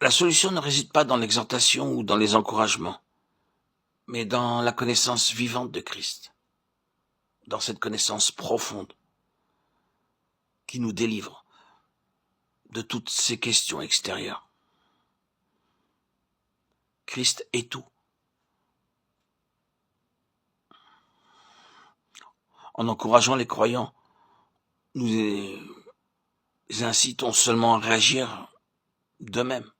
La solution ne réside pas dans l'exhortation ou dans les encouragements, mais dans la connaissance vivante de Christ, dans cette connaissance profonde qui nous délivre de toutes ces questions extérieures. Christ est tout. En encourageant les croyants, nous les incitons seulement à réagir d'eux-mêmes.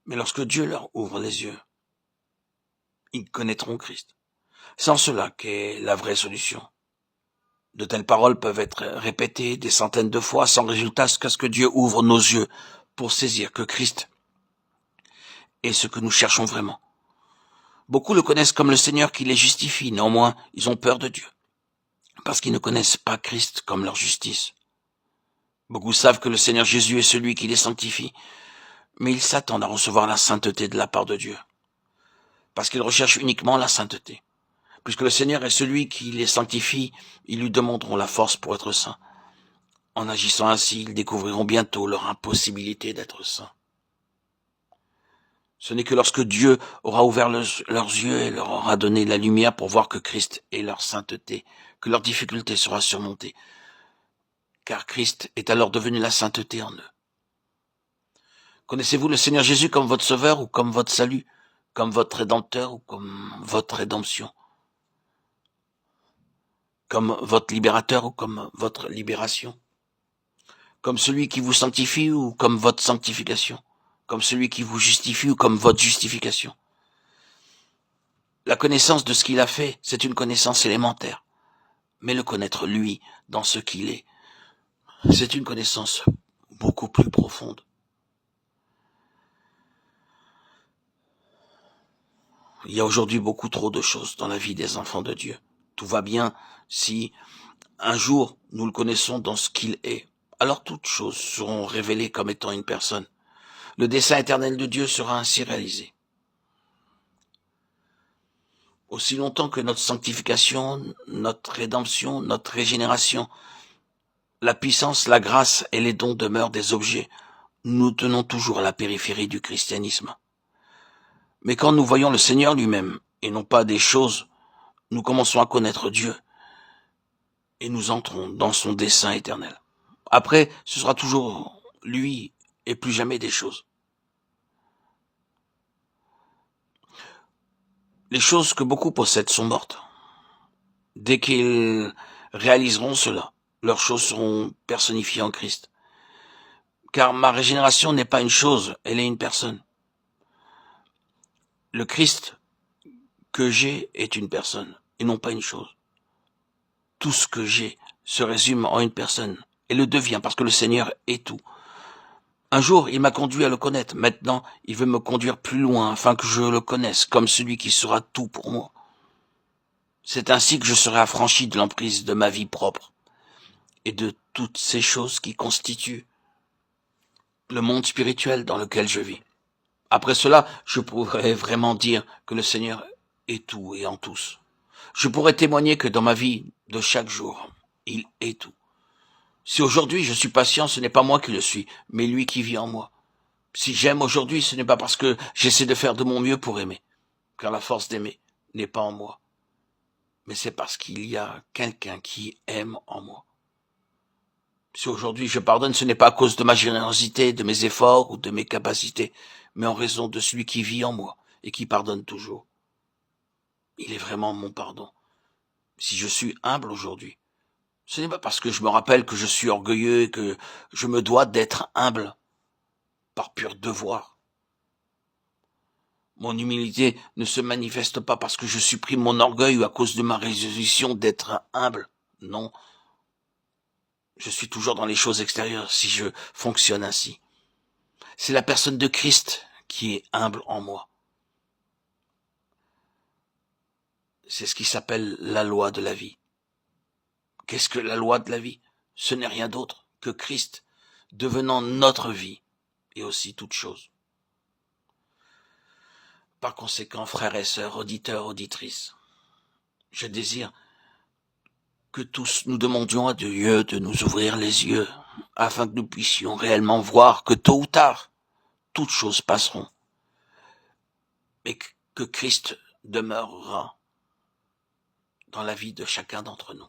Mais lorsque Dieu leur ouvre les yeux, ils connaîtront Christ. C'est en cela qu'est la vraie solution. De telles paroles peuvent être répétées des centaines de fois sans résultat jusqu'à ce que Dieu ouvre nos yeux pour saisir que Christ est ce que nous cherchons vraiment. Beaucoup le connaissent comme le Seigneur qui les justifie, néanmoins ils ont peur de Dieu, parce qu'ils ne connaissent pas Christ comme leur justice. Beaucoup savent que le Seigneur Jésus est celui qui les sanctifie, mais ils s'attendent à recevoir la sainteté de la part de Dieu, parce qu'ils recherchent uniquement la sainteté. Puisque le Seigneur est celui qui les sanctifie, ils lui demanderont la force pour être saints. En agissant ainsi, ils découvriront bientôt leur impossibilité d'être saints. Ce n'est que lorsque Dieu aura ouvert leurs yeux et leur aura donné la lumière pour voir que Christ est leur sainteté, que leur difficulté sera surmontée. Car Christ est alors devenu la sainteté en eux. Connaissez-vous le Seigneur Jésus comme votre sauveur ou comme votre salut, comme votre rédempteur ou comme votre rédemption, comme votre libérateur ou comme votre libération, comme celui qui vous sanctifie ou comme votre sanctification, comme celui qui vous justifie ou comme votre justification. La connaissance de ce qu'il a fait, c'est une connaissance élémentaire, mais le connaître lui dans ce qu'il est, c'est une connaissance beaucoup plus profonde. Il y a aujourd'hui beaucoup trop de choses dans la vie des enfants de Dieu. Tout va bien si un jour nous le connaissons dans ce qu'il est. Alors toutes choses seront révélées comme étant une personne. Le dessein éternel de Dieu sera ainsi réalisé. Aussi longtemps que notre sanctification, notre rédemption, notre régénération, la puissance, la grâce et les dons demeurent des objets, nous tenons toujours à la périphérie du christianisme. Mais quand nous voyons le Seigneur lui-même, et non pas des choses, nous commençons à connaître Dieu, et nous entrons dans son dessein éternel. Après, ce sera toujours lui, et plus jamais des choses. Les choses que beaucoup possèdent sont mortes. Dès qu'ils réaliseront cela, leurs choses seront personnifiées en Christ. Car ma régénération n'est pas une chose, elle est une personne. Le Christ que j'ai est une personne, et non pas une chose. Tout ce que j'ai se résume en une personne, et le devient parce que le Seigneur est tout. Un jour, il m'a conduit à le connaître. Maintenant, il veut me conduire plus loin afin que je le connaisse comme celui qui sera tout pour moi. C'est ainsi que je serai affranchi de l'emprise de ma vie propre et de toutes ces choses qui constituent le monde spirituel dans lequel je vis. Après cela, je pourrais vraiment dire que le Seigneur est tout et en tous. Je pourrais témoigner que dans ma vie de chaque jour, il est tout. Si aujourd'hui je suis patient, ce n'est pas moi qui le suis, mais lui qui vit en moi. Si j'aime aujourd'hui, ce n'est pas parce que j'essaie de faire de mon mieux pour aimer, car la force d'aimer n'est pas en moi, mais c'est parce qu'il y a quelqu'un qui aime en moi. Si aujourd'hui je pardonne, ce n'est pas à cause de ma générosité, de mes efforts ou de mes capacités, mais en raison de celui qui vit en moi et qui pardonne toujours. Il est vraiment mon pardon. Si je suis humble aujourd'hui, ce n'est pas parce que je me rappelle que je suis orgueilleux et que je me dois d'être humble, par pur devoir. Mon humilité ne se manifeste pas parce que je supprime mon orgueil ou à cause de ma résolution d'être humble. Non. Je suis toujours dans les choses extérieures si je fonctionne ainsi. C'est la personne de Christ qui est humble en moi. C'est ce qui s'appelle la loi de la vie. Qu'est-ce que la loi de la vie? Ce n'est rien d'autre que Christ devenant notre vie et aussi toute chose. Par conséquent, frères et sœurs, auditeurs, auditrices, je désire que tous nous demandions à Dieu de nous ouvrir les yeux afin que nous puissions réellement voir que tôt ou tard, toutes choses passeront, mais que Christ demeurera dans la vie de chacun d'entre nous,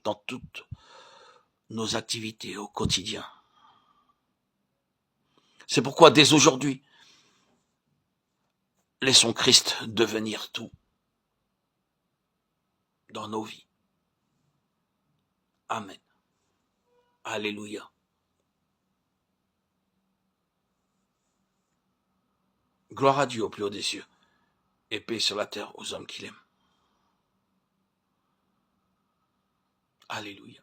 dans toutes nos activités au quotidien. C'est pourquoi dès aujourd'hui, laissons Christ devenir tout dans nos vies. Amen. Alléluia. Gloire à Dieu au plus haut des cieux, et paix sur la terre aux hommes qu'il aime. Alléluia.